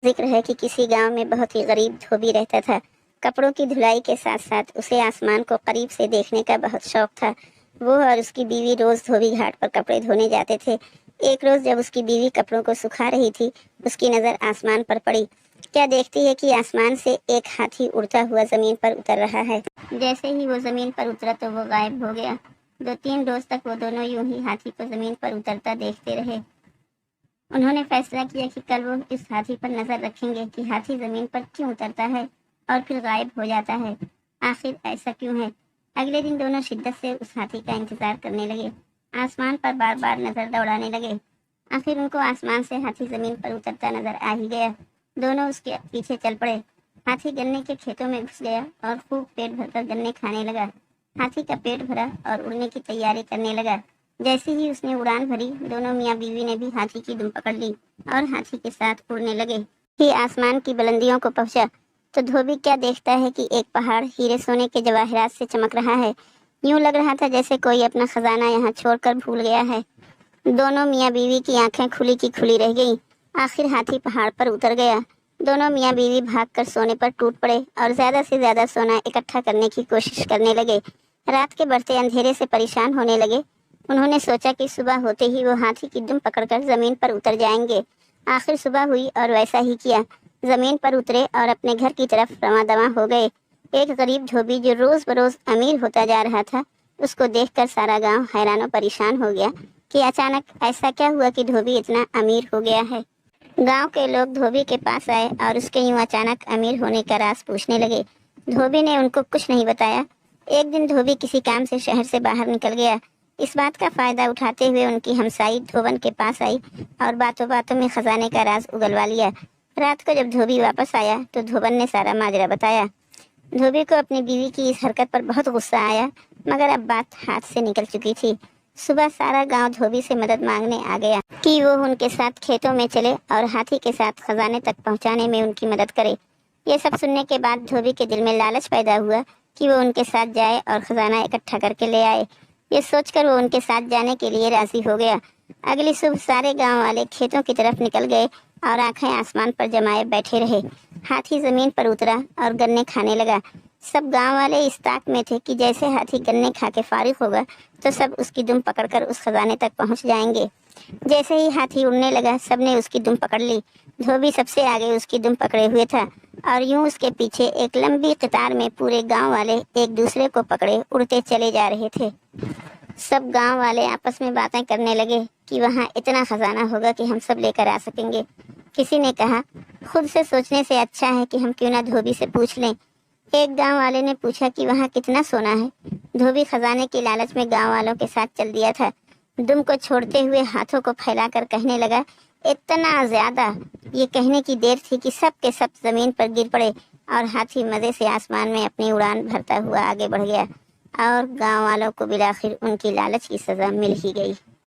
ذکر ہے کہ کسی گاؤں میں بہت ہی غریب دھوبی رہتا تھا۔ کپڑوں کی دھلائی کے ساتھ ساتھ اسے آسمان کو قریب سے دیکھنے کا بہت شوق تھا۔ وہ اور اس کی بیوی روز دھوبی گھاٹ پر کپڑے دھونے جاتے تھے۔ ایک روز جب اس کی بیوی کپڑوں کو سکھا رہی تھی، اس کی نظر آسمان پر پڑی۔ کیا دیکھتی ہے کہ آسمان سے ایک ہاتھی اڑتا ہوا زمین پر اتر رہا ہے۔ جیسے ہی وہ زمین پر اترا تو وہ غائب ہو گیا۔ 2-3 روز تک وہ دونوں یوں ہی ہاتھی کو زمین پر اترتا دیکھتے رہے۔ انہوں نے فیصلہ کیا کہ کل وہ اس ہاتھی پر نظر رکھیں گے کہ ہاتھی زمین پر کیوں اترتا ہے اور پھر غائب ہو جاتا ہے، آخر ایسا کیوں ہے۔ اگلے دن دونوں شدت سے اس ہاتھی کا انتظار کرنے لگے، آسمان پر بار بار نظر دوڑانے لگے۔ آخر ان کو آسمان سے ہاتھی زمین پر اترتا نظر آ ہی گیا۔ دونوں اس کے پیچھے چل پڑے۔ ہاتھی گنے کے کھیتوں میں گھس گیا اور خوب پیٹ بھر کر گنے کھانے لگا۔ ہاتھی کا پیٹ بھرا اور اڑنے کی تیاری کرنے لگا۔ جیسے ہی اس نے اڑان بھری، دونوں میاں بیوی نے بھی ہاتھی کی دم پکڑ لی اور ہاتھی کے ساتھ اڑنے لگے۔ ہی آسمان کی بلندیوں کو پہنچا تو دھوبی کیا دیکھتا ہے کہ ایک پہاڑ ہیرے سونے کے جواہرات سے چمک رہا ہے۔ یوں لگ رہا تھا جیسے کوئی اپنا خزانہ یہاں چھوڑ کر بھول گیا ہے۔ دونوں میاں بیوی کی آنکھیں کھلی کی کھلی رہ گئیں۔ آخر ہاتھی پہاڑ پر اتر گیا۔ دونوں میاں بیوی بھاگ کر سونے پر ٹوٹ پڑے اور زیادہ سے زیادہ سونا اکٹھا کرنے کی کوشش کرنے لگے۔ رات کے بڑھتے اندھیرے سے پریشان ہونے لگے۔ انہوں نے سوچا کہ صبح ہوتے ہی وہ ہاتھی کی دم پکڑ کر زمین پر اتر جائیں گے۔ آخر صبح ہوئی اور ویسا ہی کیا۔ زمین پر اترے اور اپنے گھر کی طرف رواں دواں ہو گئے۔ ایک غریب دھوبی جو روز بروز امیر ہوتا جا رہا تھا، اس کو دیکھ کر سارا گاؤں حیران و پریشان ہو گیا کہ اچانک ایسا کیا ہوا کہ دھوبی اتنا امیر ہو گیا ہے۔ گاؤں کے لوگ دھوبی کے پاس آئے اور اس کے یوں اچانک امیر ہونے کا راز پوچھنے لگے۔ دھوبی نے ان کو کچھ نہیں بتایا۔ ایک دن دھوبی کسی کام سے شہر سے باہر نکل گیا۔ اس بات کا فائدہ اٹھاتے ہوئے ان کی ہمسائی دھوبن کے پاس آئی اور باتوں باتوں میں خزانے کا راز اگلوا لیا۔ رات کو جب دھوبی واپس آیا تو دھوبن نے سارا ماجرا بتایا۔ دھوبی کو اپنی بیوی کی اس حرکت پر بہت غصہ آیا، مگر اب بات ہاتھ سے نکل چکی تھی۔ صبح سارا گاؤں دھوبی سے مدد مانگنے آ گیا کہ وہ ان کے ساتھ کھیتوں میں چلے اور ہاتھی کے ساتھ خزانے تک پہنچانے میں ان کی مدد کرے۔ یہ سب سننے کے بعد دھوبی کے دل میں لالچ پیدا ہوا کہ وہ ان کے ساتھ جائے اور خزانہ اکٹھا کر کے لے آئے۔ یہ سوچ کر وہ ان کے ساتھ جانے کے لیے راضی ہو گیا۔ اگلی صبح سارے گاؤں والے کھیتوں کی طرف نکل گئے اور آنکھیں آسمان پر جمائے بیٹھے رہے۔ ہاتھی زمین پر اترا اور گنے کھانے لگا۔ سب گاؤں والے اس طاق میں تھے کہ جیسے ہاتھی گنے کھا کے فارغ ہوگا تو سب اس کی دم پکڑ کر اس خزانے تک پہنچ جائیں گے۔ جیسے ہی ہاتھی اڑنے لگا، سب نے اس کی دم پکڑ لی۔ دھوبی سب سے آگے اس کی دم پکڑے ہوئے تھا اور یوں اس کے پیچھے ایک لمبی قطار میں پورے گاؤں والے ایک دوسرے کو پکڑے اڑتے چلے جا رہے تھے۔ سب گاؤں والے آپس میں باتیں کرنے لگے کہ وہاں اتنا خزانہ ہوگا کہ ہم سب لے کر آ سکیں گے۔ کسی نے کہا، خود سے سوچنے سے اچھا ہے کہ ہم کیوں نہ دھوبی سے پوچھ لیں۔ ایک گاؤں والے نے پوچھا کہ وہاں کتنا سونا ہے۔ دھوبی خزانے کی لالچ میں گاؤں والوں کے ساتھ چل دیا تھا۔ دم کو چھوڑتے ہوئے ہاتھوں کو پھیلا کر کہنے لگا، اتنا زیادہ۔ یہ کہنے کی دیر تھی کہ سب کے سب زمین پر گر پڑے اور ہاتھی مزے سے آسمان میں اپنی اڑان بھرتا ہوا آگے بڑھ گیا اور گاؤں والوں کو بالآخر ان کی لالچ کی سزا مل ہی گئی۔